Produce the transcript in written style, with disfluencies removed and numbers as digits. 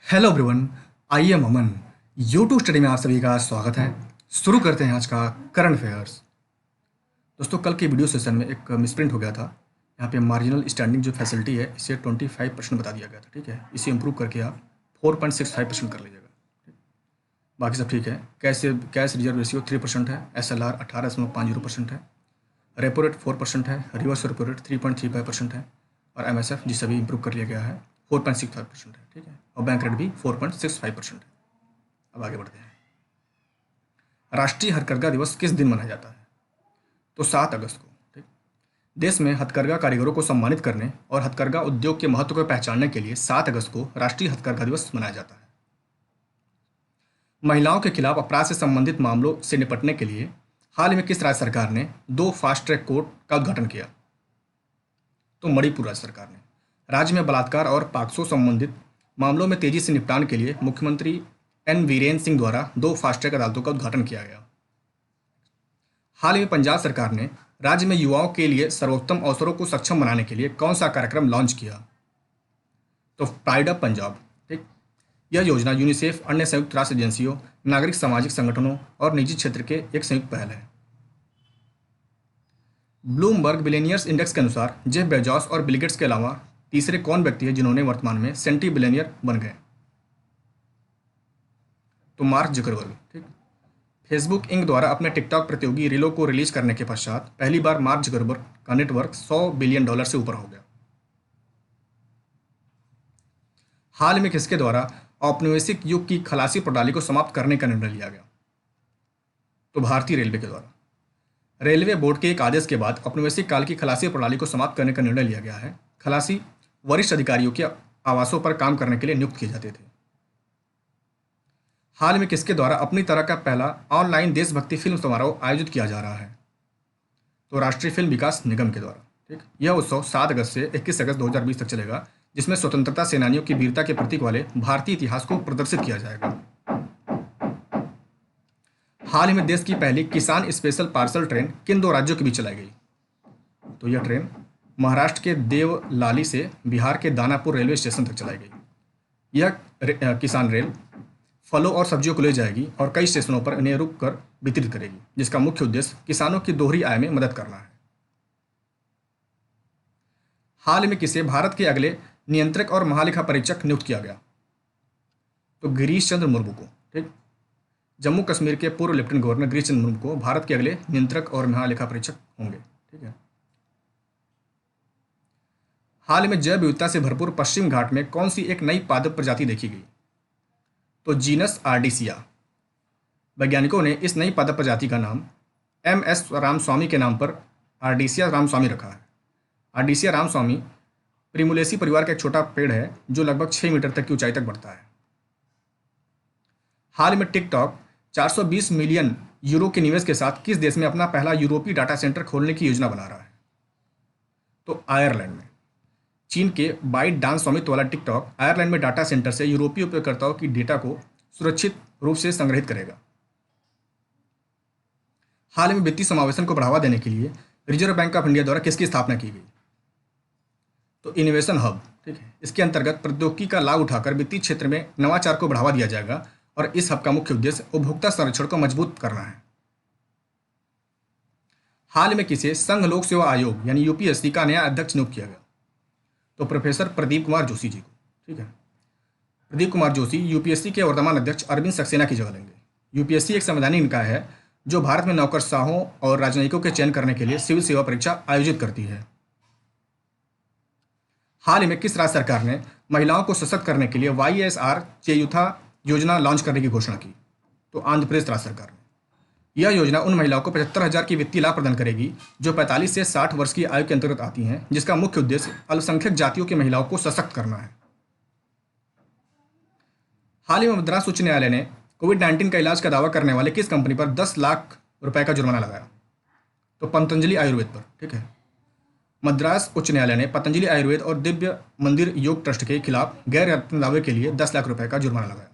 Hello everyone. I am Aman. YouTube study में आप सभी का स्वागत है। शुरू करते हैं आज का करंट अफेयर्स। दोस्तों, कल के वीडियो सेशन में एक मिसप्रिंट हो गया था। यहाँ पे मार्जिनल स्टैंडिंग जो फैसिलिटी है इसे 25% बता दिया गया था। ठीक है, इसे इम्प्रूव करके आप 4.65% कर लीजिएगा। बाकी सब ठीक है। कैश रिजर्व रेशियो 3% है। SLR 18.50% है। रेपो रेट 4% है। रिवर्स रेपो रेट 3.35% है। और MSF जिसे भी इम्प्रूव कर लिया गया है 4.65% है। ठीक है, और बैंक रेट भी 4.65% है। अब आगे बढ़ते हैं। राष्ट्रीय हथकरघा दिवस किस दिन मनाया जाता है? तो 7 अगस्त को। ठीक। देश में हथकरघा कारीगरों को सम्मानित करने और हथकरघा उद्योग के महत्व को पहचानने के लिए 7 अगस्त को राष्ट्रीय हथकरघा दिवस मनाया जाता है। महिलाओं के खिलाफ अपराध से संबंधित मामलों से निपटने के लिए हाल ही में किस राज्य सरकार ने 2 फास्ट ट्रैक कोर्ट का उद्घाटन किया? तो मणिपुर राज्य सरकार ने। राज्य में बलात्कार और पॉक्सो संबंधित मामलों में तेजी से निपटान के लिए मुख्यमंत्री N वीरेंद्र सिंह द्वारा 2 फास्ट ट्रैक अदालतों का उद्घाटन किया गया। हाल ही में पंजाब सरकार ने राज्य में युवाओं के लिए सर्वोत्तम अवसरों को सक्षम बनाने के लिए कौन सा कार्यक्रम लॉन्च किया? तो प्राइड ऑफ पंजाब। ठीक। यह योजना यूनिसेफ, अन्य संयुक्त राष्ट्र एजेंसियों, नागरिक सामाजिक संगठनों और निजी क्षेत्र के एक संयुक्त पहल है। ब्लूमबर्ग बिलियनियर्स इंडेक्स के अनुसार जेफ बेजोस और बिल गेट्स के अलावा तीसरे कौन व्यक्ति है जिन्होंने वर्तमान में सेंटी बिलियनियर बन गए? तो मार्क जुकरबर्ग। ठीक। फेसबुक इंक द्वारा अपने टिकटॉक प्रतियोगी रीलों को रिलीज करने के पश्चात पहली बार मार्क जुकरबर्ग का नेटवर्क $100 बिलियन से ऊपर हो गया। हाल में किसके द्वारा औपनिवेशिक युग की खलासी प्रणाली को समाप्त करने का निर्णय लिया गया? तो भारतीय रेलवे के द्वारा। रेलवे बोर्ड के एक आदेश के बाद औपनिवेशिक काल की खलासी प्रणाली को समाप्त करने का निर्णय लिया गया है। खलासी वरिष्ठ अधिकारियों के आवासों पर काम करने के लिए नियुक्त किए जाते थे। हाल में किसके द्वारा अपनी तरह का पहला ऑनलाइन देशभक्ति फिल्म समारोह आयोजित किया जा रहा है? तो राष्ट्रीय फिल्म विकास निगम के द्वारा। ठीक। यह उत्सव 7 अगस्त से 21 अगस्त 2020 तक चलेगा, जिसमें स्वतंत्रता सेनानियों की वीरता के प्रतीक वाले भारतीय इतिहास को प्रदर्शित किया जाएगा। हाल ही में देश की पहली किसान स्पेशल पार्सल ट्रेन किन 2 राज्यों के बीच चलाई गई? तो यह ट्रेन महाराष्ट्र के देवलाली से बिहार के दानापुर रेलवे स्टेशन तक चलाई गई। यह किसान रेल फलों और सब्जियों को ले जाएगी और कई स्टेशनों पर इन्हें रुक कर वितरित करेगी, जिसका मुख्य उद्देश्य किसानों की दोहरी आय में मदद करना है। हाल में किसे भारत के अगले नियंत्रक और महालेखा परीक्षक नियुक्त किया गया? तो गिरीश चंद्र मुर्मू को। ठीक। जम्मू कश्मीर के पूर्व लेफ्टिनेंट गवर्नर गिरीश चंद्र मुर्मू को भारत के अगले नियंत्रक और महालेखा परीक्षक होंगे। ठीक है। हाल में जैव विविधता से भरपूर पश्चिम घाट में कौन सी एक नई पादप प्रजाति देखी गई? तो जीनस आर्डिसिया। वैज्ञानिकों ने इस नई पादप प्रजाति का नाम MS रामस्वामी के नाम पर आर्डिसिया रामस्वामी रखा है। आर्डिसिया रामस्वामी प्रिमुलेसी परिवार का एक छोटा पेड़ है जो लगभग 6 मीटर तक की ऊंचाई तक बढ़ता है। हाल में टिकटॉक 420 मिलियन यूरो के निवेश के साथ किस देश में अपना पहला यूरोपीय डाटा सेंटर खोलने की योजना बना रहा है? तो आयरलैंड में। चीन के बाइट डांस स्वामित्व वाला टिकटॉक आयरलैंड में डाटा सेंटर से यूरोपीय उपयोगकर्ताओं की डेटा को सुरक्षित रूप से संग्रहित करेगा। हाल में वित्तीय समावेशन को बढ़ावा देने के लिए रिजर्व बैंक ऑफ इंडिया द्वारा किसकी स्थापना की गई? तो इनोवेशन हब। ठीक है, इसके अंतर्गत प्रौद्योगिकी का लाभ उठाकर वित्तीय क्षेत्र में नवाचार को बढ़ावा दिया जाएगा और इस हब का मुख्य उद्देश्य उपभोक्ता संरक्षण को मजबूत करना है। हाल में किसे संघ लोक सेवा आयोग यानी UPSC का नया अध्यक्ष नियुक्त किया गया? तो प्रोफेसर प्रदीप कुमार जोशी जी को। ठीक है, प्रदीप कुमार जोशी UPSC के वर्तमान अध्यक्ष अरविंद सक्सेना की जगह लेंगे। UPSC एक संवैधानिक निकाय है जो भारत में नौकरशाहों और राजनयिकों के चयन करने के लिए सिविल सेवा परीक्षा आयोजित करती है। हाल ही में किस राज्य सरकार ने महिलाओं को सशक्त करने के लिए YSR चेयुथा योजना लॉन्च करने की घोषणा की? तो आंध्र प्रदेश राज्य सरकार ने। यह योजना उन महिलाओं को 75,000 की वित्तीय लाभ प्रदान करेगी जो 45 से 60 वर्ष की आयु के अंतर्गत आती हैं, जिसका मुख्य उद्देश्य अल्पसंख्यक जातियों की महिलाओं को सशक्त करना है। हाल ही में मद्रास उच्च न्यायालय ने कोविड-19 का इलाज का दावा करने वाले किस कंपनी पर 10 लाख रुपए का जुर्माना लगाया? तो पतंजलि आयुर्वेद पर। ठीक है, मद्रास उच्च न्यायालय ने पतंजलि आयुर्वेद और दिव्य मंदिर योग ट्रस्ट के खिलाफ गैर दावे के लिए 10 लाख रुपए का जुर्माना लगाया।